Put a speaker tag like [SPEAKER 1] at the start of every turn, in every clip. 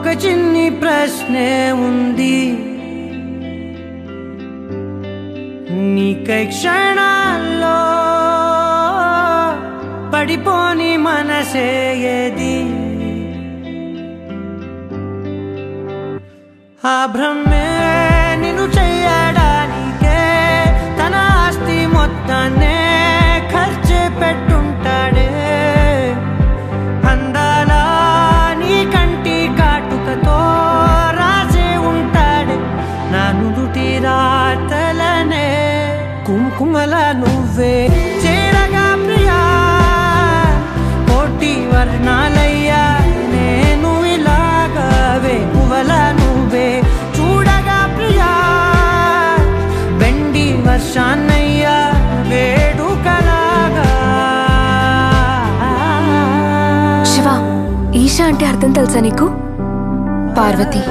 [SPEAKER 1] ఒక చిన్ని ప్రశ్నే ఉంది, నీకై క్షణాల్లో పడిపోని మనసే ఏది? ఆ భ్రమే నిన్ను చెయ్యడానికే తన ఆస్తి మొత్తాన్నే ఖర్చు పెట్టుంటాడే. అందాల నీ కంటి కాటుకతో రాసే ఉంటాడే నా నుదుటి రాతలనే. కుంకుమల నువ్వే చేరగా ప్రియా, కోటి వర్ణాలయ్యా నేను ఇలాగవే. పువ్వుల నువ్వే చూడగా ప్రియా, వెండి వర్షాన్నయ్యా వేడుకలాగా.
[SPEAKER 2] శివ, ఈశా అంటే అర్థం తెలుసా నీకు? పార్వతి.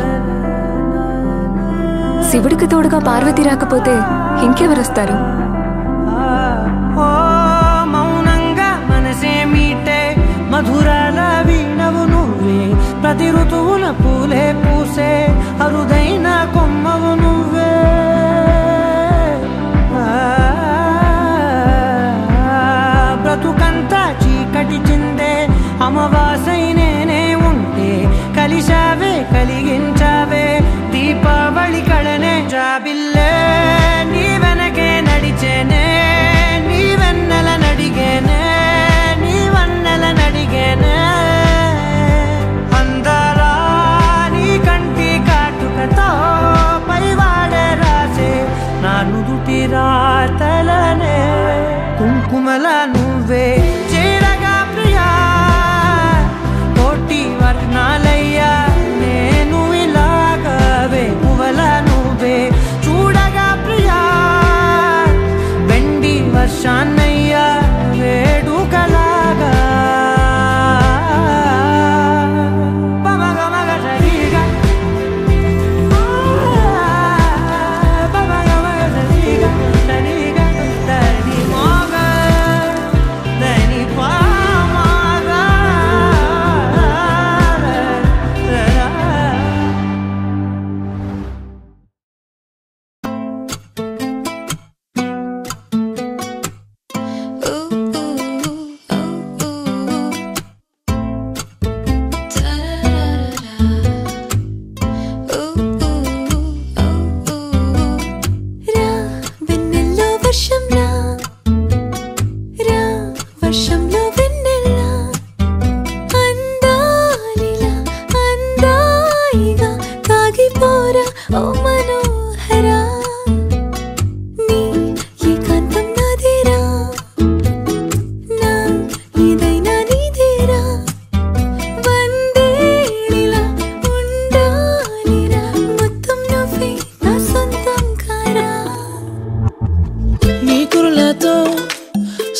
[SPEAKER 2] శివుడికి తోడుగా పార్వతి రాకపోతే ఇంకెవరొస్తారు?
[SPEAKER 1] మౌనంగా మనసే మీటే మధురాల వీణవు నువ్వే, ప్రతి ఋతువున పూలే పూసే అరుదైన కొమ్మవు నువ్వే. బ్రతుకంతా చీకటి చిందే అమవాసై నేనే ఉంటే కలిశావే కలిగించావే దీపావళి కళనే. జాబిల్లే నీ వెనకే నడిచేనే, నీ వెన్నెల నడిగేనే, నీ వన్నెల నడిగేనే. అందరా నీ కంటి కాటుకతో పైవాడే రాసే నా నుదుటి రాతలనే. కుంకుమల నువ్వే చేరగా ప్రియా, కోటి వర్ణాలయ్యా నేను ఇలాగవే. పువ్వుల నువ్వే చూడగా ప్రియా, వెండి వర్షాన్నయ్యా వేడుకలాగా.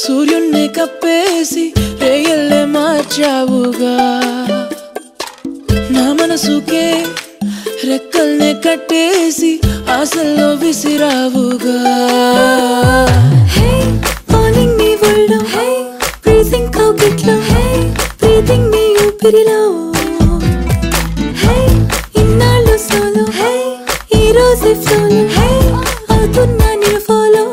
[SPEAKER 3] సూర్యున్నే కప్పేసి రేయల్లే మార్చావుగా, నా మనసుకే రెక్కల్నే కట్టేసి ఆశల్లో విసిరావుగా.
[SPEAKER 4] ఫాలింగ్ నీ ఒళ్ళో, బ్రీజింగ్ కౌగిట్లో, బ్రీతింగ్ నీ ఊపిరిలో. ఇన్నాళ్ళు సోలో, ఈ రోజే ఫ్లోలో అవుతున్నా నేను ఫాలో.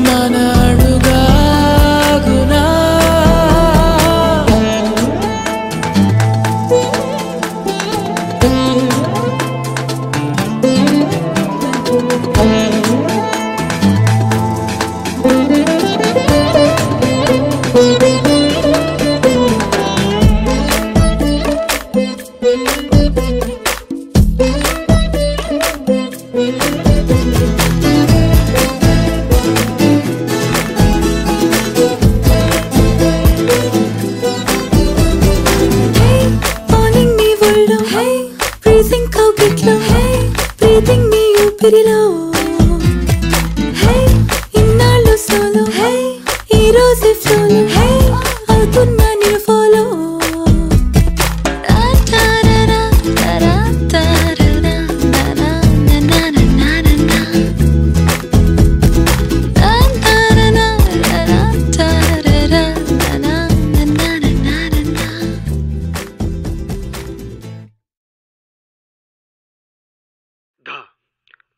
[SPEAKER 3] మన అడుగ
[SPEAKER 4] ఊపిరిలో ఇన్నాళ్ళు సోలో ఈ రోజు ఫ్లోలో అవుతున్నా నేను follow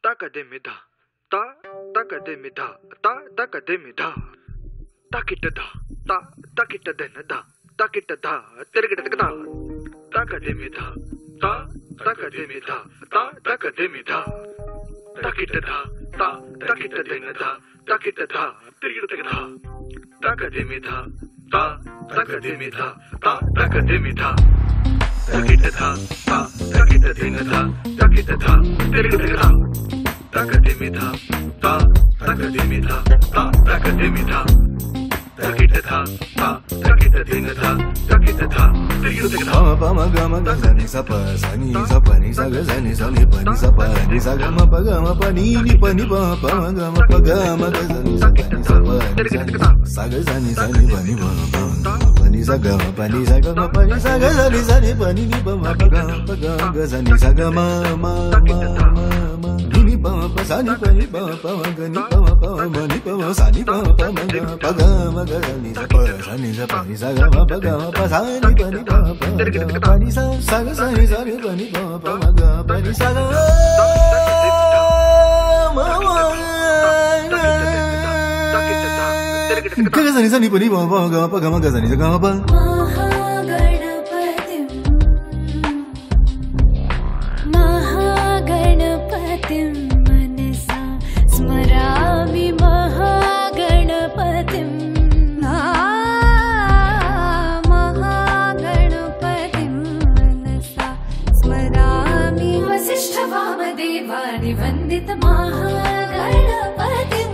[SPEAKER 5] Takademida, ta takademida, ta takademida, takitada, ta takitadenada, takitada, tirigada, takademida, ta takademida, ta takademida, takitada, ta takitadenada, takitada, tirigada, takademida, ta takademida, ta takademida, takitada, ta takitadenada, takitada, tirigada. Takademida, ta takademida, ta takademida, takitada, ta takitadenada, takitada, tirigada.
[SPEAKER 6] Pama gama gani sapa sani sapa ni saga sani sani pani sapa ni saga ma pagama pani ni pani pama gama pagama gani sapa ni sapa saga sani sani pani pani saga ma pani saga sani sani pani ni pama pagama sani saga ma ni pama sani pani pama gani pama ni pama sani pama pagama gani sapa ni saga ma pagama sani pani pama pani saga sani sani pani pama ga pani saga kaga sani sani pani pama ga pagama ga sani saga ma
[SPEAKER 4] महागणपतिं मनसा स्मरामि महागणपतिं महागणपतिं मनसा स्मरामि वसिष्ठवामदेवानि वन्दित महागणपतिं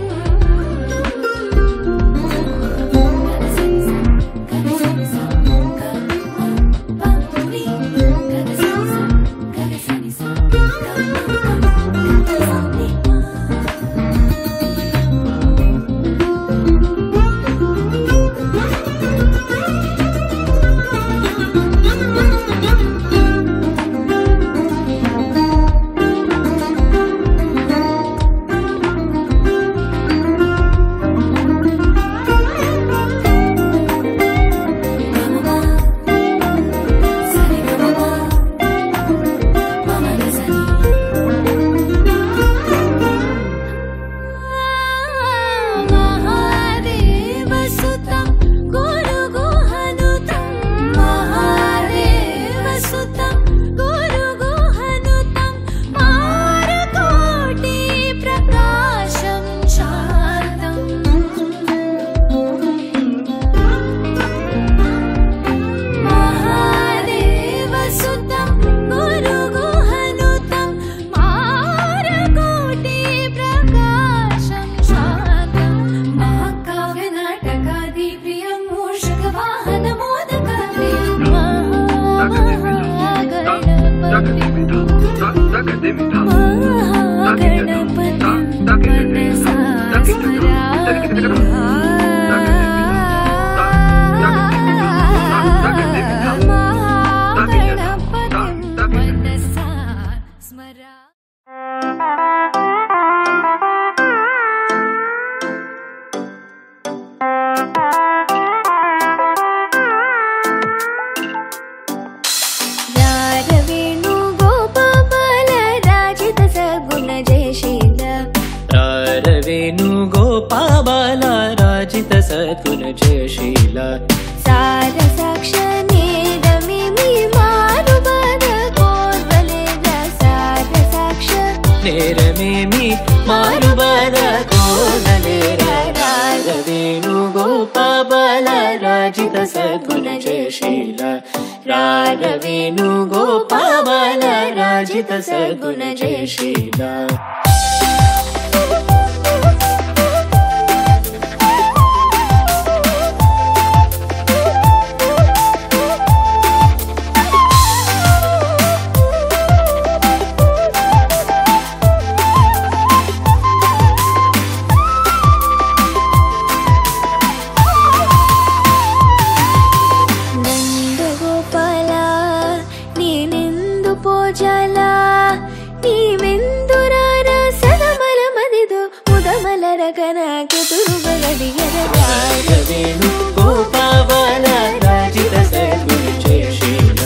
[SPEAKER 4] తెలియద రాగవేణు గోపావన రాజిత సద్గురు జయశీల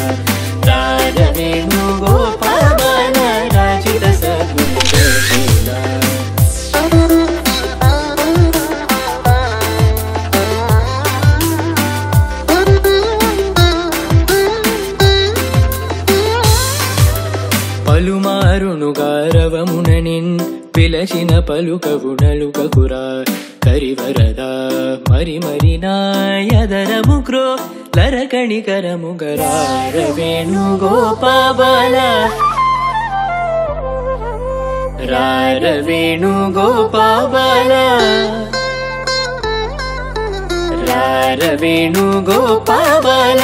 [SPEAKER 4] రాగవేణు గోపావన రాజిత సద్గురు జయశీల పలుమారును గారవముననిన్ పిలచిన పలుకవునలుకకురా కరివరదా మరి మరి నాయదరము క్రో లరకణికరము గరారవేణు గోపాబాల రారవేణు గోపాబాల రారవేణు గోపాబాల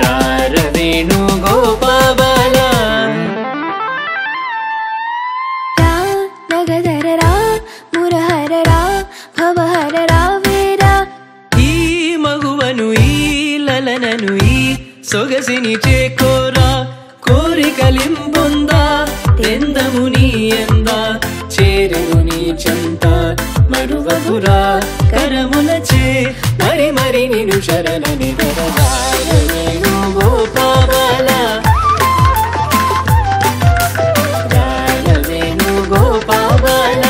[SPEAKER 4] రారవేణు గోపాబాల రా నగధర రా మురహర రా భవహర రా వేరా ఈ మగువను ఈ లలనను ఈ సొగసిని చేకోరా కోరికలింపొందా తెందము నీ ఎందా చేరును నీ చెంత మరువకురా కరములచే మరి మరి నిను శరణని రారవేణు గోపాబాల రారవేణు గోపాబాల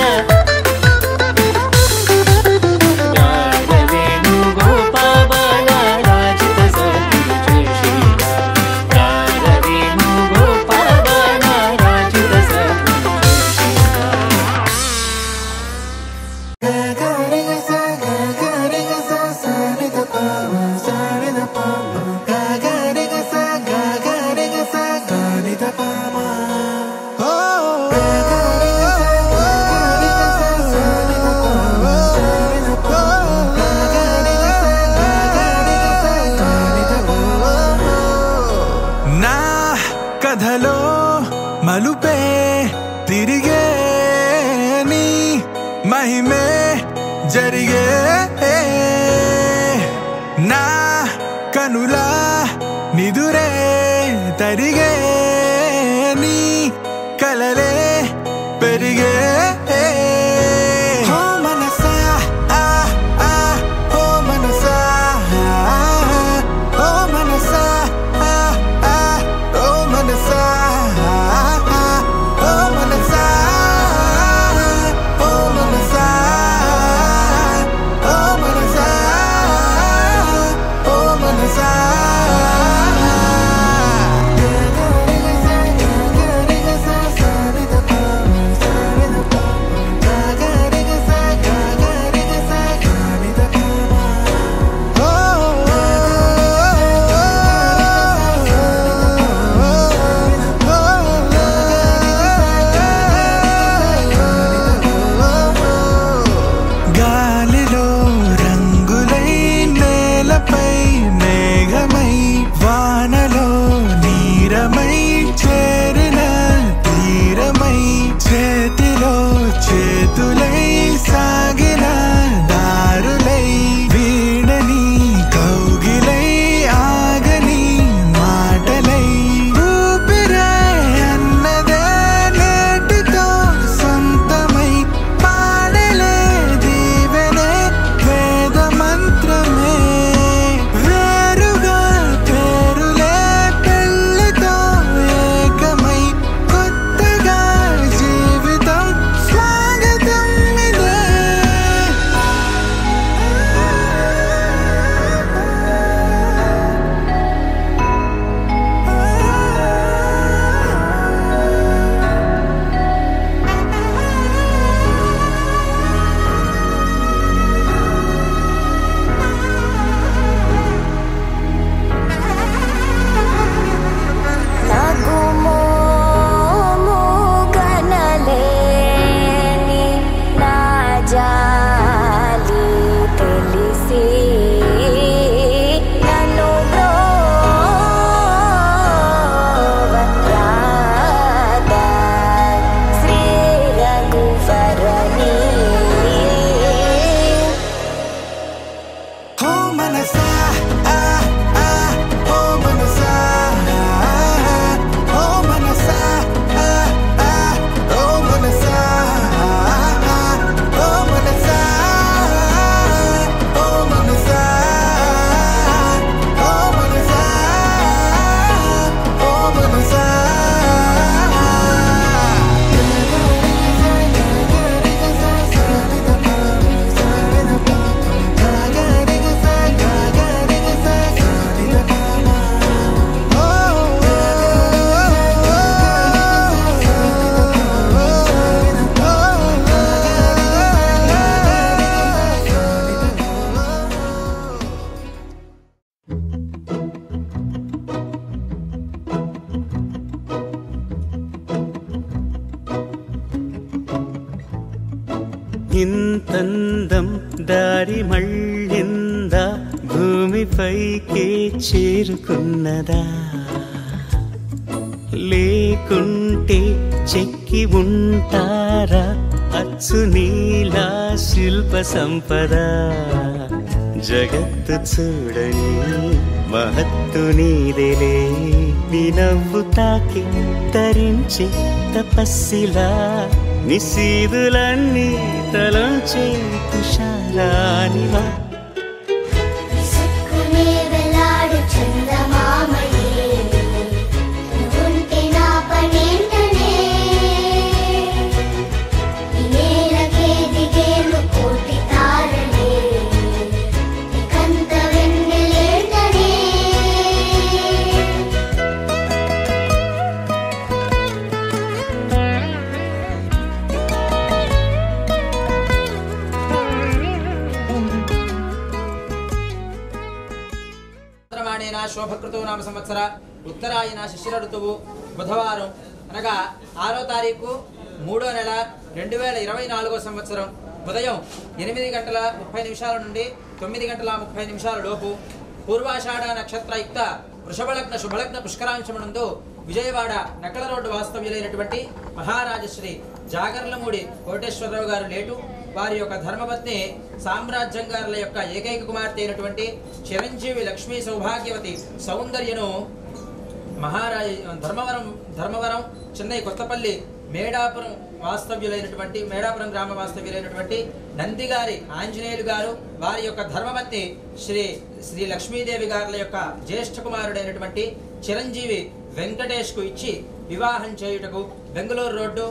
[SPEAKER 4] రారవేణు గోపాబాల రాజిత సద్గురు జయశీల రారవేణు గోపాబాల రాజిత సద్గురు
[SPEAKER 6] నా కథలో మలుపే తిరిగే నీ మహిమే జరిగే నా కనులా నిదురే తరిగే నీ కలలే పెరిగే ఓ మనసా ఆ ఆ ఓ మనసా ఓ మనసా ఆ ఆ ఓ మనసా ఓ మనసా ఓ మనసా ఓ మనసా ఓ మనసా గాలిలో రంగులై నేలపై మేఘమై వానలో నీరమై చేరిన తీరమై చేతిలో చేతులై సాగిన దారులై వీడని కౌగిలై ఆగని మాటలై ఊపిరే అన్నదే నేటితో సొంతమై పాడలే దీవెనే వేద మంత్రమే వేరుగా పేరులే పెళ్ళితో ఏకమై కొత్తగా జీవితం స్వాగతం ఇదే
[SPEAKER 4] నాకు మోము కనలేని నా జాలి తెలిసి నన్ను బ్రోవరాదా శ్రీ రఘువరని
[SPEAKER 6] ఓ మనసా ఆ ఆ ఓ మనసా ఓ మనసా ఆ ఆ ఓ మనసా ఓ
[SPEAKER 1] పరిమళిందా భూమిపైకి చేరుకున్నదా లేకుంటే చెక్కి ఉంటారా అచ్చు నీలా శిల్ప సంపద జగత్తు చూడని మహత్తు నీదేలే నీ నవ్వు తాకి తరించే తపస్సిలా నిశీదులన్నీ తలంచే తుషారానివా
[SPEAKER 7] శోభకృతు నామ సంవత్సర ఉత్తరాయణ శిశిర ఋతువు బుధవారం అనగా 6వ తారీఖు 3వ నెల 2024 సంవత్సరం ఉదయం 8:30 నుండి 9:30 లోపు పూర్వాషాఢ నక్షత్రయుక్త వృషభలగ్న శుభలగ్న పుష్కరాంశమునందు విజయవాడ నక్కల రోడ్డు వాస్తవ్యులైనటువంటి మహారాజశ్రీ జాగర్లమూడి కోటేశ్వరరావు గారు లేటు వారి యొక్క ధర్మపత్ని సామ్రాజ్యం గారుల యొక్క ఏకైక కుమార్తె అయినటువంటి చిరంజీవి లక్ష్మీ సౌభాగ్యవతి సౌందర్యను ధర్మవరం చెన్నై కొత్తపల్లి మేడాపురం గ్రామ వాస్తవ్యులైనటువంటి నందిగారి ఆంజనేయులు గారు వారి యొక్క ధర్మపత్ని శ్రీ లక్ష్మీదేవి గారుల యొక్క జ్యేష్ఠ కుమారుడైనటువంటి చిరంజీవి వెంకటేష్ కు ఇచ్చి వివాహం చేయుటకు బెంగళూరు రోడ్డు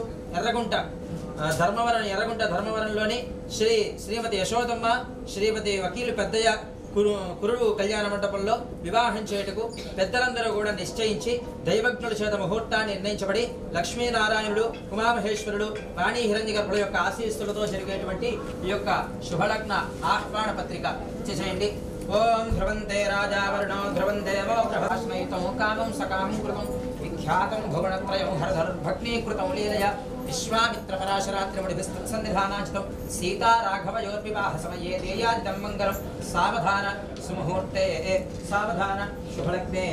[SPEAKER 7] ధర్మవరంలోని శ్రీమతి యశోదమ్మ శ్రీమతి వకీలు పెద్దయ్య కురుడు కళ్యాణ మండపంలో వివాహం చేయుటకు పెద్దలందరూ కూడా నిశ్చయించి దైవజ్ఞుల చేత ముహూర్తాన్ని నిర్ణయించబడి లక్ష్మీనారాయణుడు ఉమామహేశ్వరుడు వాణి హిరణ్య గర్భుల యొక్క ఆశీస్సులతో జరిగేటువంటి ఈ యొక్క శుభలగ్న ఆహ్వాన పత్రిక చేసేయండి. ఓం ధ్రువంతే రాజా వరుణో ధ్రువం దేవో బృహస్మైతం కామం సకామం కృతం విఖ్యాతం భువనత్రయం హరధర్భగ్నీకృతం లీలయ విశ్వామిత్ర పరాశరాత్రిముడిభిస్తత్సన్నిధానాచితం సీతా రాఘవయోర్వివాహ సమయే దేయాదితం మంగళం సావధాన సుముహూర్తే సావధాన శుభలగ్నే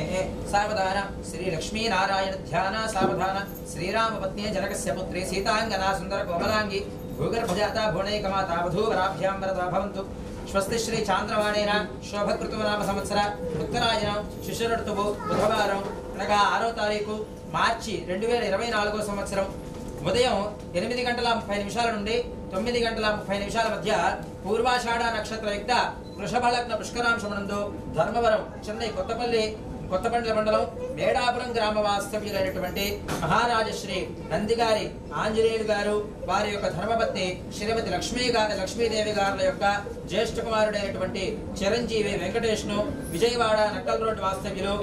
[SPEAKER 7] సావధాన శ్రీ లక్ష్మీనారాయణ ధ్యాన సావధాన శ్రీరామపత్ని జనకస్య పుత్రి సీతాంగనా సుందర కోమలాంగి భూగర్భజాత భువనైకమాత వధూవరాభ్యాం వరదా భవంతు. స్వస్తి శ్రీ చాంద్రవాణేన శోభకృతు నామ సంవత్సర ఉత్తరాయణ శిశిర ఋతువు బుధవారం అనగా 6వ తారీఖు మార్చి 2024 సంవత్సరం ఉదయం 8:30 నుండి 9:30 మధ్య పూర్వాషాఢ నక్షత్రయుక్త వృషభలగ్న పుష్కరాంశమునందు ధర్మవరం చెన్నై కొత్తపల్లి మండలం మేడాపురం గ్రామ వాస్తవ్యులైనటువంటి మహారాజశ్రీ నందిగారి ఆంజనేయులు గారు వారి యొక్క ధర్మపత్ని శ్రీమతి లక్ష్మీదేవి గారుల యొక్క జ్యేష్ఠ కుమారుడైనటువంటి చిరంజీవి వెంకటేష్ను విజయవాడ నక్కల రోడ్డు వాస్తవ్యులు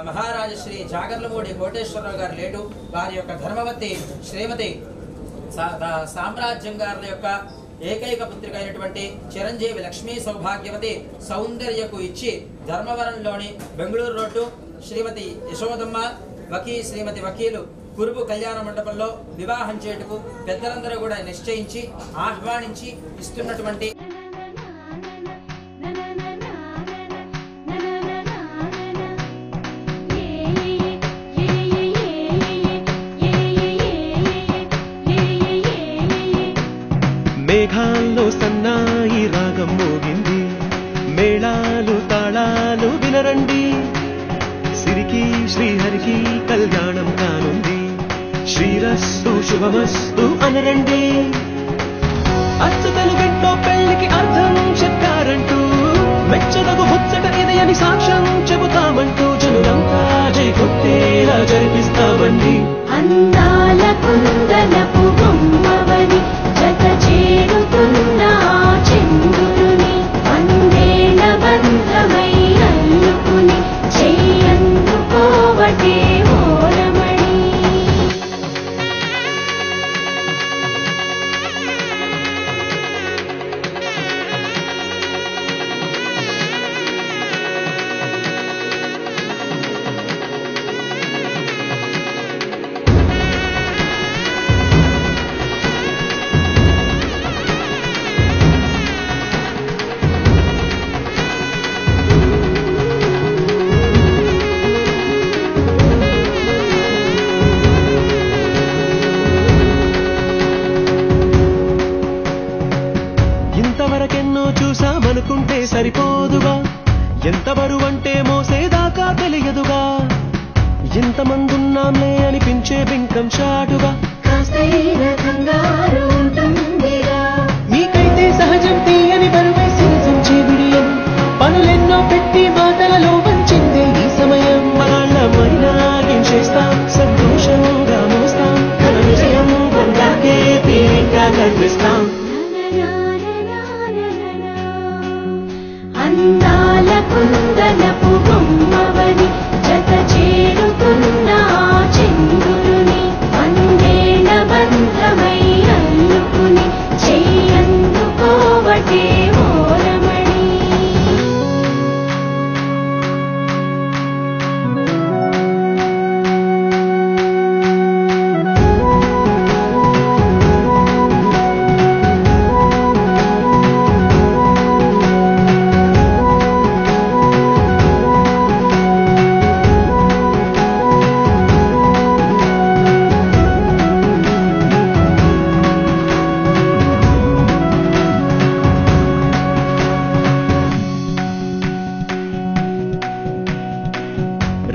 [SPEAKER 7] మహారాజశ్రీ జాగర్లమూడి కోటేశ్వరరావు గారు లేటు వారి యొక్క ధర్మవతి శ్రీమతి సామ్రాజ్యం గారుల యొక్క ఏకైక పుత్రిక అయినటువంటి చిరంజీవి లక్ష్మీ సౌభాగ్యవతి సౌందర్యకు ఇచ్చి ధర్మవరంలోని బెంగళూరు రోడ్డు శ్రీమతి యశోదమ్మ శ్రీమతి వకీలు కురుబు కళ్యాణ మండపంలో వివాహం చేయుటకు పెద్దలందరూ కూడా నిశ్చయించి ఆహ్వానించి ఇస్తున్నటువంటి
[SPEAKER 8] మేఘాల్లో సన్నాయి రాగం మోగింది, మేళాలు తాళాలు వినరండి, సిరికి శ్రీహరికి కళ్యాణం కానుంది, శ్రీరస్తు శుభమస్తు అనరండి. అచ్చతలు గంటో పెళ్లికి అర్థం చెప్పారంటూ మెచ్చదగు ముచ్చట ఇది అని సాక్ష్యం చెబుతామంటూ జనులంతా జై కొట్టేలా జరిపిస్తామండి.
[SPEAKER 9] అందాల కుందనపు బొమ్మవని జత చేరుతున్న చంద్రుని వందేల బంధమై అల్లుకుని చెయ్యందుకోవటే ఓరమణి.
[SPEAKER 8] ఎన్నెన్నో చూసామనుకుంటే సరిపోదుగా, ఎంత బరువంటే మోసేదాకా తెలియదుగా, ఎంతమందున్నాంలే అనిపించే బింకం చాటుగా మీకైతే సహజం తీయని బరువే సిరసించే బిడియం, పనులెన్నో పెట్టి మాటలలో వంచిందే ఈ సమయం. వాళ్ళమైనా చేస్తాం, సంతోషంగా మోస్తాం, ఘన విజయం పొందాకే తీరిగ్గా కనిపిస్తాం.
[SPEAKER 9] అందాల కుందనపు బొమ్మవని జత చేరుతున్న చంద్రుని, వందేళ్ల బంధమై అల్లుకుని చెయ్యందుకోవటే ఓరమణి.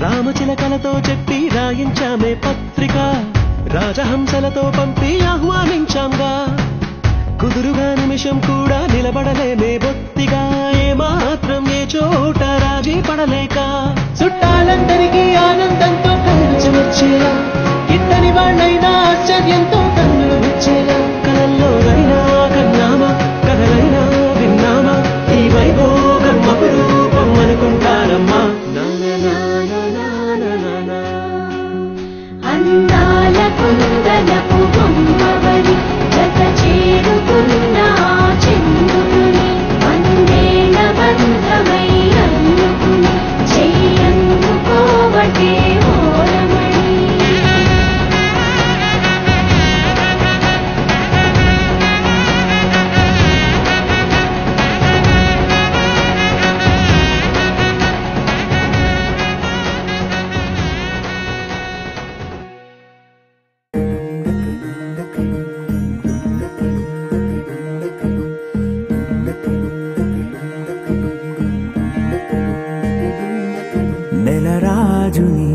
[SPEAKER 8] రామచిలకలతో చెప్పి రాయించామే పత్రిక, రాజహంసలతో పంపి ఆహ్వానించాంగా, కుదురుగా నిమిషం కూడా నిలబడలేమే బొత్తిగా, ఏమాత్రం ఏ చోట రాజీ పడలేక, చుట్టాలందరికీ ఆనందంతో కళ్ళు వచ్చేలా, ఇద్దరి వాళ్ళైనా ఆశ్చర్యంతో కన్నులు వచ్చేలా, కలల్లోనైనా కన్నామా, కథలైనా విన్నామా, ఈ వైభోగం అపురూపం అనుకుంటారమ్మా.
[SPEAKER 9] అందాల కుందనపు బొమ్మవని జత చేరుతున్న చంద్రుని, వందేళ్ల బంధమై అల్లుకుని చెయ్యందుకోవటే ఓరమణి.
[SPEAKER 1] నెలరాజుని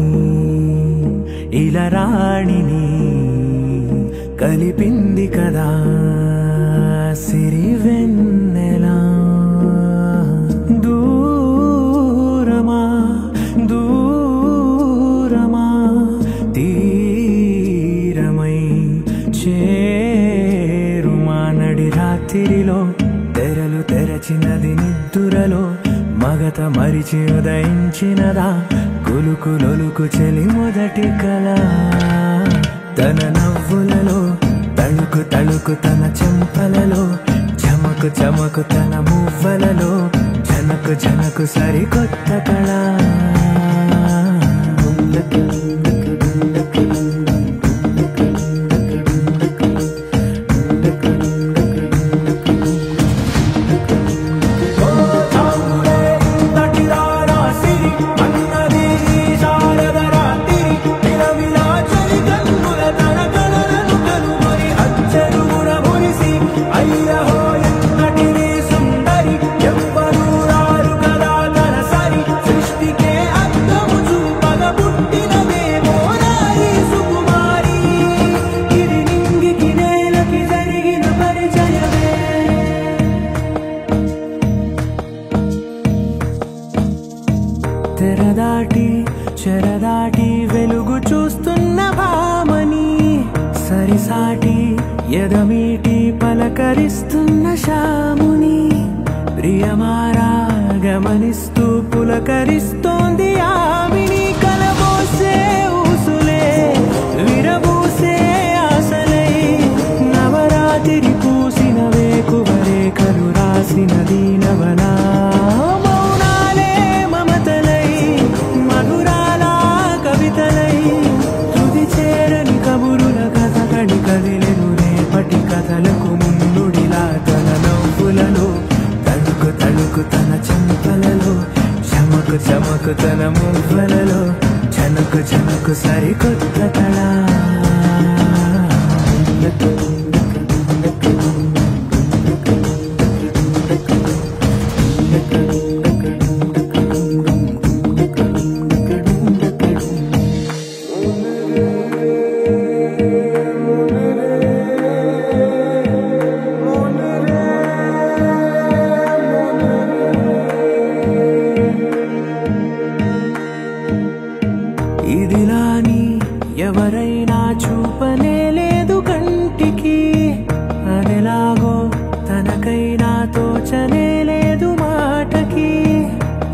[SPEAKER 1] ఇలరాణిని కలిపింది కదా సిరివెన్నెలా, దూరమా దూరమా తీరమై చేరుమా, నడి రాత్రిలో తెరలు తెరచినది నిద్దురలో, మగత మరిచి ఉదయించినదా కులుకులొలుకు చెలి మొదటి కళ. తన నవ్వులలో తళుకు తళుకు తన చెంపలలో, చమకు చమకు తన మువ్వలలో, జనకు జనకు సరికొత్త కళ. తెరదాటి చెరదాటి వెలుగు చూస్తున్న భామని, సరిసాటి ఎదమీటి పలకరిస్తున్న శాముని, ప్రియమారా గమనిస్తూ పులకరిస్తోంది ఆవిని, కలబోసే ఊసులే విరబూసే ఆశలై, నవరాత్రి పూసిన వేకువరేఖలు రాసిన దీనవనా, కదిలెను రేపటి కథలకు ముందుడిలా, తన నవ్వులలో తళుకు తళుకు తన చెంపలలో, చమకు చమకు తన మువ్వలలో, జనకు జనకు సరికొత్త కళ.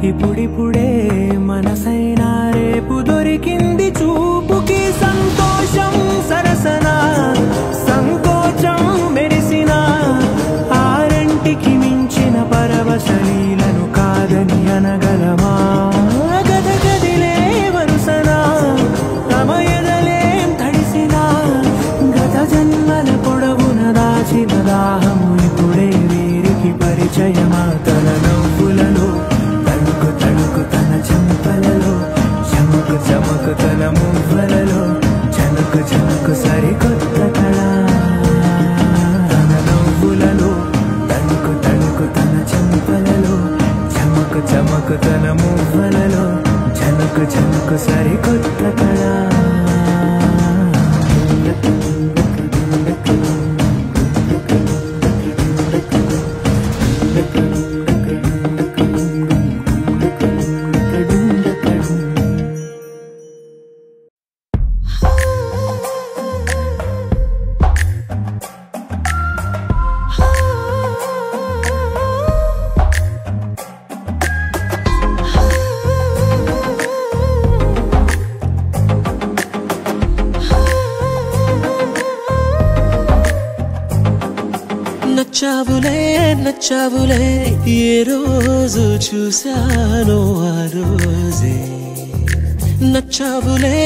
[SPEAKER 1] ఇప్పుడిప్పుడే మనసైనా రేపు దొరికింది చూపుకి సంతోషం సరసన సంకోచం మెరిసిన ఆరంటికి మించిన పరవశలీలను కాదని అనగలమా గద గదిలే వరుసన తమ ఎదలేం తడిసిన గత జన్మల పొడవున దాచిన దాహము ఇప్పుడే వీరికి పరిచయమా తన నవ్వులలో తణుకు తణుకు తన చెంపలలో చమకు చమకు తన మువ్వలలో చనుకు చనుకు సరికొత్త కళ తన నవ్వులలో తణుకు తణుకు తన చెంపలలో చమకు చమకు తన మువ్వలలో చనుకు చనుకు సరికొత్త కళ
[SPEAKER 3] నచ్చావులే నచ్చావులే ఏ రోజు చూశానో ఆ రోజే నచ్చావులే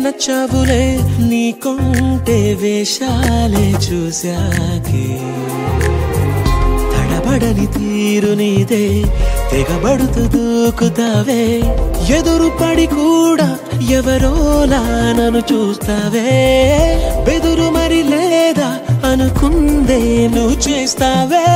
[SPEAKER 3] నచ్చావులే నీ కొంటే వేషాలే చూశాకే తడబడని తీరు నీదే తెగబడుతూ దూకుతావే ఎదురు పడి కూడా ఎవరోలా నన్ను చూస్తావే బెదురు మరి లేదా అనుకుందే నువ్వు చేస్తావే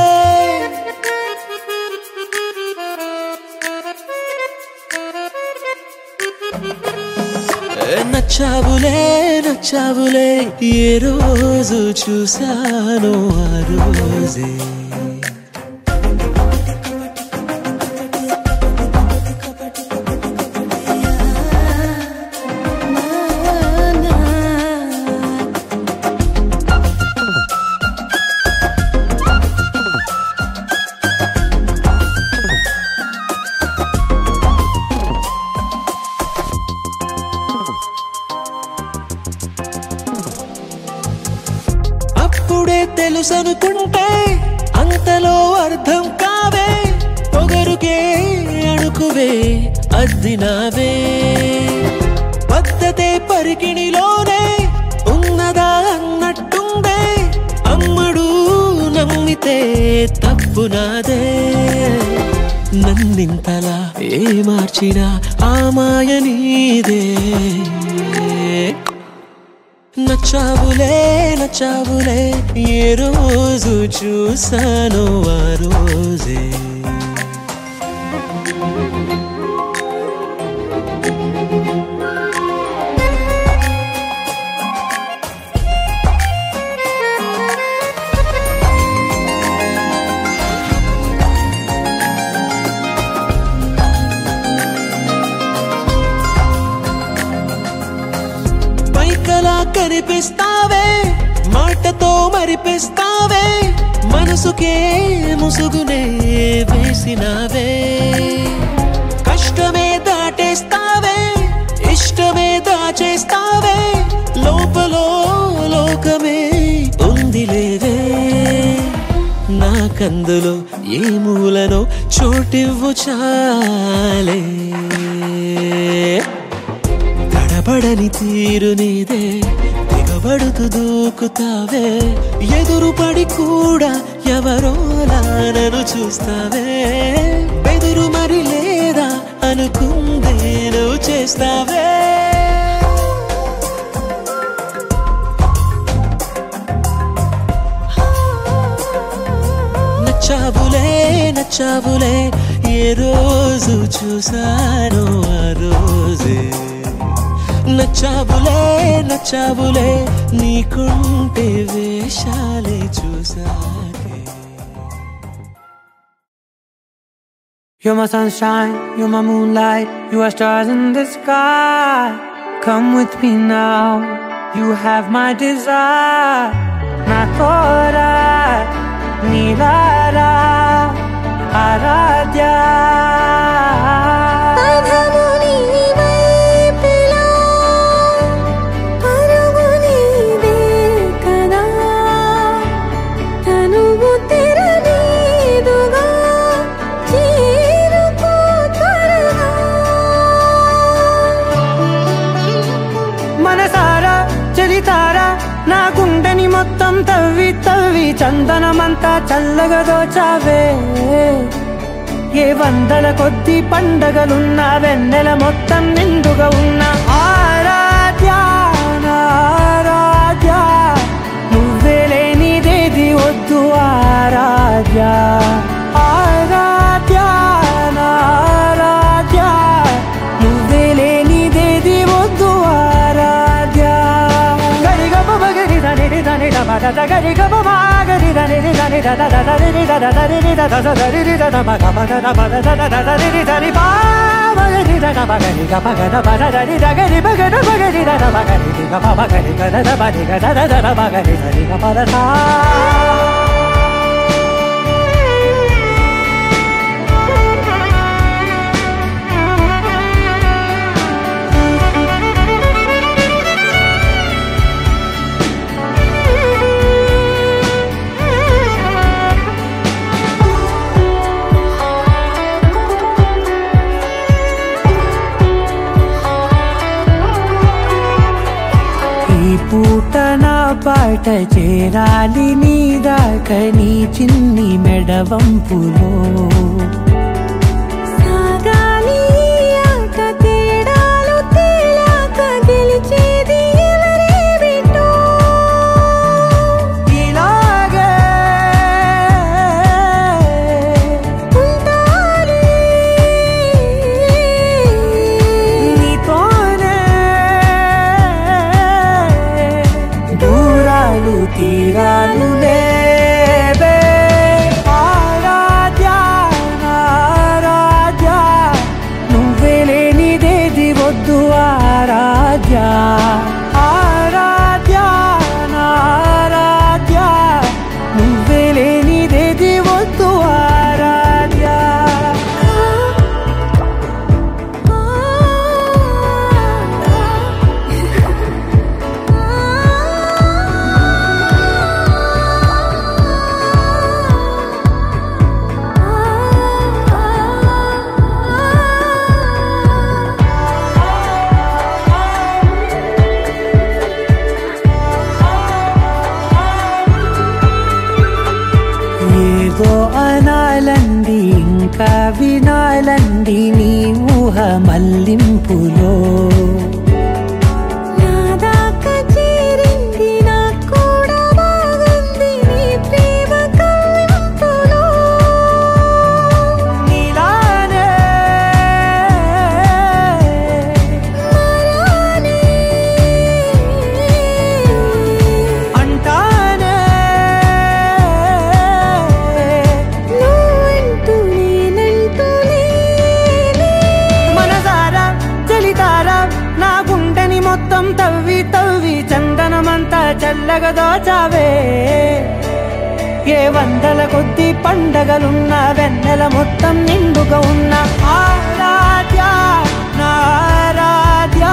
[SPEAKER 3] నచ్చావులే నచ్చావులే ఏ రోజు చూశానో ఆ రోజే తెలుసనుకుంటే అంతలో అర్థం కావే పొగరుకే అణుకువే అద్దినావే పద్ధతే పరికిణిలోనే ఉన్నదా అన్నట్టుందే అమ్మడు నమ్మితే తప్పు నాదే నన్నింతలా ఏ మార్చినా ఆ మాయ నీదే నచ్చావులే నచ్చావులే ఏ రోజు చూశానో ఆ రోజే కనిపిస్తావే మాటతో మరిపిస్తావే మనసుకే ముసుగునే వేసినావే కష్టమే దాటేస్తావే ఇష్టమే దాచేస్తావే లోపలో లోకమే ఉందిలేవే నాకందులో ఏ మూలనో చోటివ్వు చాలే తడబడని తీరు నీదే తెగబడుతూ దూకుతావే ఎదురు పడి కూడా ఎవరోలా నన్ను చూస్తావే బెదురు మరి లేదా అనుకుందే నువ్వు చేస్తావే నచ్చావులే నచ్చావులే ఏ రోజు చూశానో ఆ రోజే నచ్చావులే నచ్చావులే నీకుంటే వేషాలే చూసాకే
[SPEAKER 1] You're my sunshine, you're my moonlight, you are stars in the sky. Come with me now, you have my desire. Na tora nilara aradhya చందనమంతా చల్లగా దోచావే ఏ వందల కొద్ది పండగలున్న వెన్నెల మొత్తం నిండుగా ఉన్న ఆరాధ్య ఆరాధ్య నువ్వే లేనిదేది వద్దు ఆరాధ్య ఆరాధ్య ఆరాధ్య నువ్వే లేనిదేది వద్దు ఆరాధ్య గరిగ బగరి దని దని దబద గరిగ బగరి దని దని దద దరి దద దరి దద దరి దద బగ బగ దబద దద దరి దరి బాగరి దద బగరి గ బగ దబద దరి దగరి బగ దబగరి దద బగరి గ బగరి గ దద బగరి గ దద దద బగరి దరి గ పద సా పూట నా పాట చేరాలి నీ దాకా నీ చిన్ని మెడవంపులో
[SPEAKER 9] సాగాలి ఆట తేడాలు తేలాక గెలిచేది ఎవరే బిడ్డో
[SPEAKER 1] ఇలాగే
[SPEAKER 9] ఉంటాలి
[SPEAKER 1] నీతోనే దూరాలు తీరాలు లేవే ఆరాధ్య ఆరాధ్య నువ్వే లేనిదేది వద్దు ఆరాధ్య ఆరాధ్య ఆరాధ్య నువ్వే లేనిదేది వద్దు ఆరాధ్య ఏదో అనాలంది ఇంకా వినాలంది నీ ఊహ మల్లింపులో
[SPEAKER 9] నా దాకా చేరింది నాకు కూడా బాగుంది నీ ప్రేమ కవ్వింపులో
[SPEAKER 1] నీలానే
[SPEAKER 9] మరానే
[SPEAKER 1] అంటానే
[SPEAKER 9] నువ్వంటూ నేనంటూ లేనే
[SPEAKER 1] మనసారా చలితారా నా గుండెని మొత్తం తవ్వి తవ్వి చందనమంతా చల్లగా దోచావే ఏ వందల కొద్ది పండగలున్న వెన్నెల మొత్తం నిండుగా ఉన్న ఆరాధ్య నారాధ్య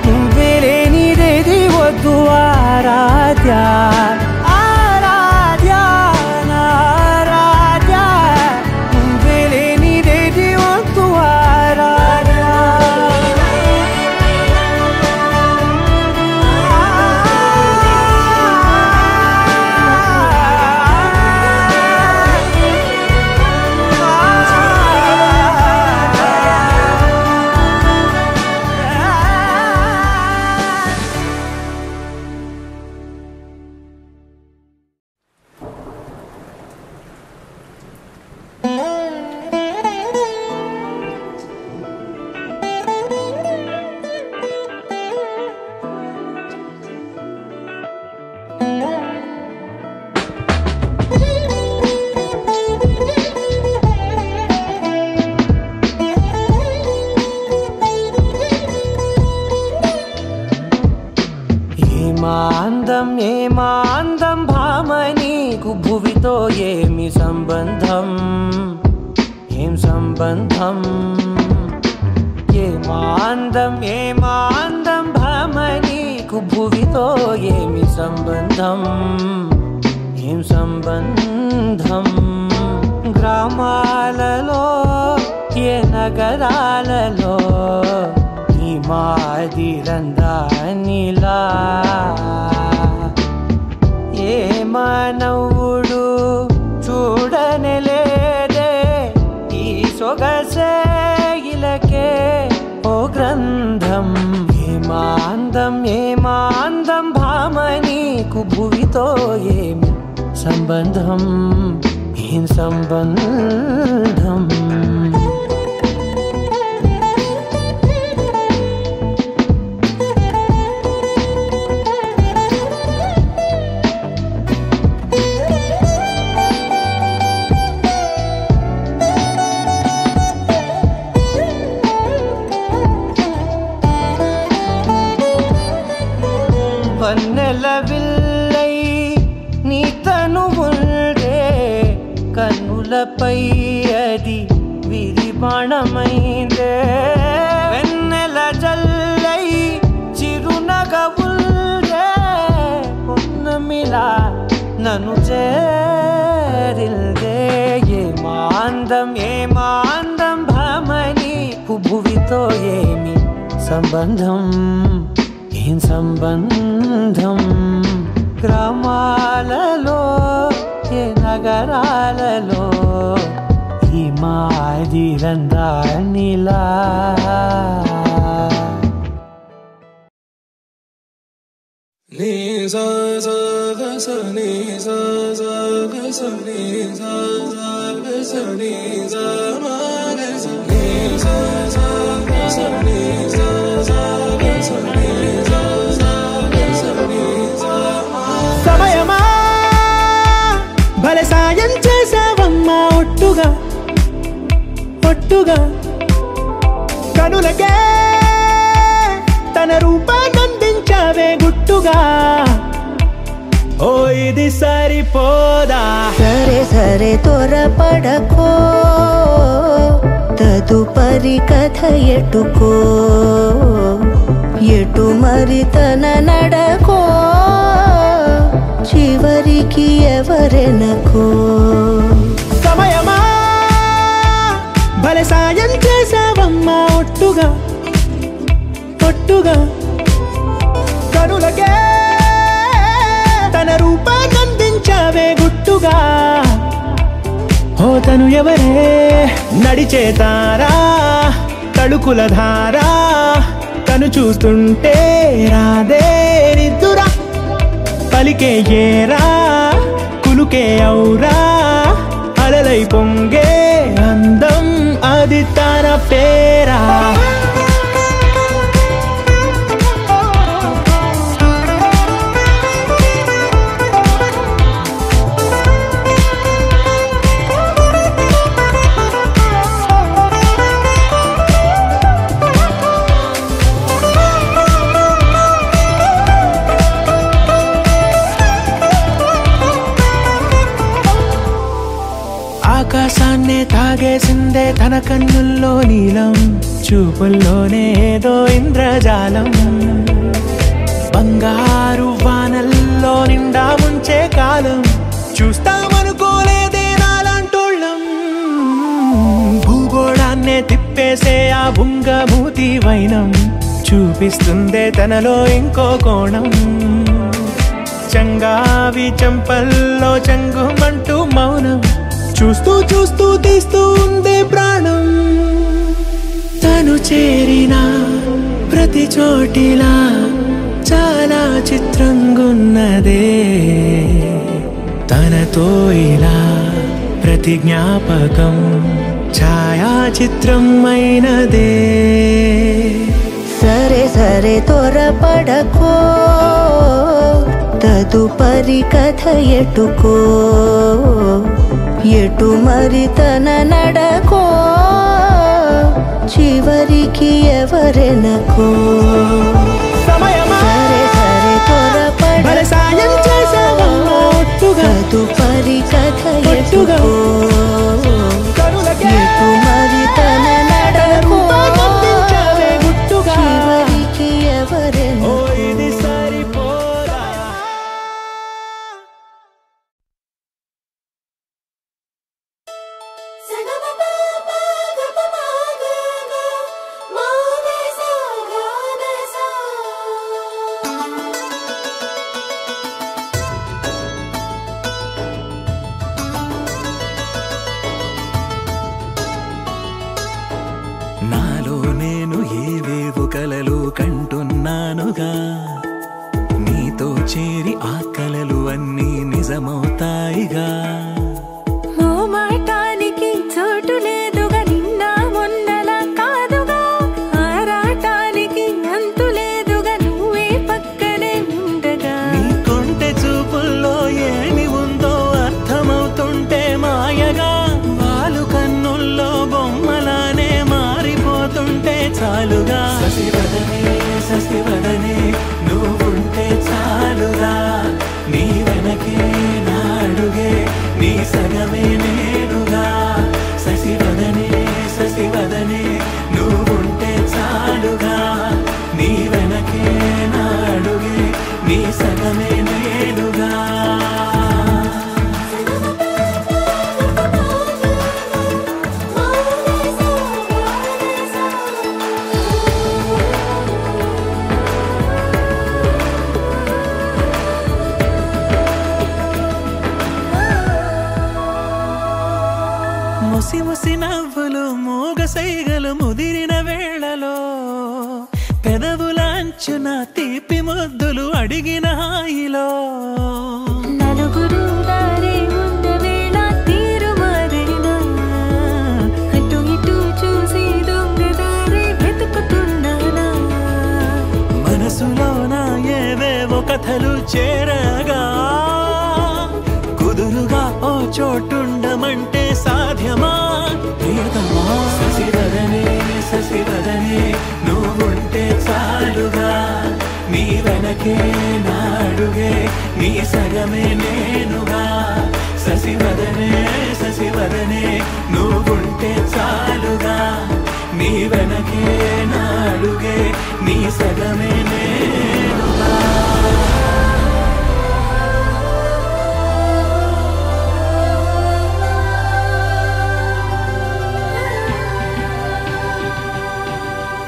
[SPEAKER 1] నువ్వే లేనిదేది వద్దు ఆరాధ్య ఆరాధ్య నారాధ్య నువ్వే లేనిదేది వద్దు ఆరాధ్య ఏమాందం భామ నీకు భువితో ఏమి సంబంధం ఏం సంబంధం ఏమాందం భామ నీకు భువితో ఏమి సంబంధం ఏం సంబంధం గ్రామాలలో ఏ నగరాలలో ఈ మాదిరందానిలా ఏ నవ్వుడు చూడనలేదే ఈ సొగసే ఇలకే ఓ గ్రంథం ఏమాందం భామనీకు భువితో ఏమి సంబంధం ఏం సంబంధం వన్నెలవిల్లై నీ తనువుండే కన్నులపై అది విరిబాణమైందే వెన్నెల జల్లై చిరునగవుండే పున్నమిలా నన్ను చేరిల్దే ఏమాందం భామని భువితో ఏమి సంబంధం ఏం సంబంధం గ్రామాలలో ఏ నగరాలలో ఈ మాదిరందానిలా
[SPEAKER 3] నీ సా సా గ స నీ సా సా గ స నీ సా సా గ స నీ సా మా గ స నీ సా సా గ స నీ సా సా గ స నీ సా సా గ స నీ సా సమయమా భలే సాయం చేసావమ్మా ఒట్టుగా కనులకే తన రూపాన్నందించావే గుట్టుగా ఓ ఇది సరిపోదా
[SPEAKER 9] సరే త్వరపడకో తదుపరి కథ ఎటుకో ఎటు మరి తన నడకో చివరికి ఎవరెనకో
[SPEAKER 3] సమయమా భలే సాయం చేసావమ్మా ఒట్టుగా కనులకే తన రూపాన్నందించావే గుట్టుగా ఓ తను ఎవరే నడిచే తారా తళుకుల ధారా తను చూస్తుంటే రాదే నిద్దురా పలికే ఏరా కులుకే ఔరా అలలై పొంగే అందం అది తన పేరా ఆకాశాన్నే తాగేసిందే తన కన్నుల్లో నీలం చూపుల్లోనే ఏదో ఇంద్రజాలం బంగారు వానల్లో నిండా ముంచే కాలం చూస్తామనుకోలేదే నాలాంటోళ్ళం భూగోళాన్నే తిప్పేసే ఆ బుంగమూతి వైనం చూపిస్తుందే తనలో ఇంకో కోణం చంగావి చంపల్లో చంగుమంటూ మౌనం చూస్తూ తీస్తూ ఉందే ప్రాణం తను చేరిన ప్రతి చోటిలా చాలా చిత్రంగున్నదే తనతో ఇలా ప్రతి జ్ఞాపకం ఛాయాచిత్రం అయినదే
[SPEAKER 9] సరే త్వరపడకో తదుపరి కథ ఎటుకో ఎటు మరి తన నడకో చివరికి ఎవరెనకో
[SPEAKER 3] సమయమా
[SPEAKER 9] సరే త్వరపడకో
[SPEAKER 3] సాయం చేసావమ్మా ఒట్టుగా
[SPEAKER 9] తదుపరి కథ ఎటుకో ఎటు మరి తన నడకో చివరికి ఎవరెనకో
[SPEAKER 3] ఇది సరిపోదా
[SPEAKER 9] సగమ
[SPEAKER 6] కలలు కంటున్నానుగా నీతో చేరి ఆ కలలు అన్నీ నిజమవుతాయిగా
[SPEAKER 9] మోమాటానికి చోటు లేదుగా నిన్న మొన్నలా కాదుగా ఆరాటానికి అంతు లేదుగా నువ్వే పక్కనే ఉండగా
[SPEAKER 6] నీ కొంటె చూపుల్లో ఏమి ఉందో అర్థమవుతుంటే మాయగా వాలు కన్నుల్లో బొమ్మలానే మారిపోతుంటే చాలుగా శశివదనే నువ్వుంటే చాలుగా నీ వెనకే నా అడుగే నీ సగమే నేనుగా శశివదనే నువ్వుంటే చాలుగా నీ వెనకే నా అడుగే నీ సగమే నేనుగా ముసి ముసి నవ్వులు మూగ సైగలు ముదిరిన వేళలో పెదవులాంచున తీపి ముద్దులు అడిగిన హాయిలో
[SPEAKER 9] నలుగురు దారి ఉన్న వేళ తీరు మారినా అటు ఇటు చూసి దొంగదారి వెతుకుతున్నానా
[SPEAKER 6] మనసులోన ఏవేవో కథలు చేరగా కుదురుగా ఓ చోటుండమంటే సాధ్యమా ప్రియతమా శశివదనే నువ్వుంటే చాలుగా నీ వెనకే నా అడుగే నీ సగమే నేనుగా శశివదనే నువ్వుంటే చాలుగా నీ వెనకే నా అడుగే నీ సగమే నేనుగా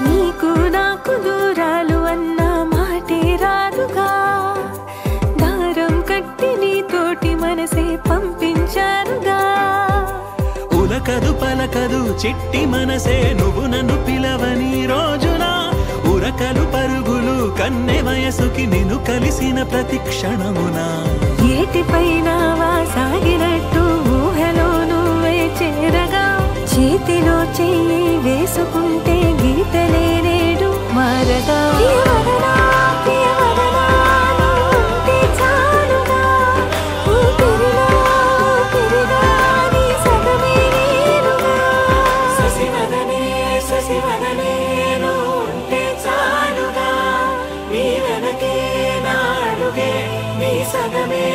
[SPEAKER 9] నీకు నాకు దూరాలు అన్న మాటే రాదుగా దారం కట్టి నీతోటి మనసే పంపించానుగా
[SPEAKER 6] ఉలకదు పలకదు చిట్టి మనసే నువ్వు నన్ను పిలవని రోజున ఉరకలు పరుగులు కన్నె వయసుకి నిన్ను కలిసిన ప్రతి క్షణమున
[SPEAKER 9] ఏటిపైన సాగినట్టు ఊహలో నువ్వే చేరగా చేతిలో చెయ్యి వేసుకుంటే గీతలే నేడు మారగా నువ్వుంటే చాలుగా ఊపిరిలో ఊపిరిగా నీ సగమే నేనుగా
[SPEAKER 6] శశివదనే నువ్వుంటే చాలుగా నీ వెనకే నా అడుగే నీ సగమే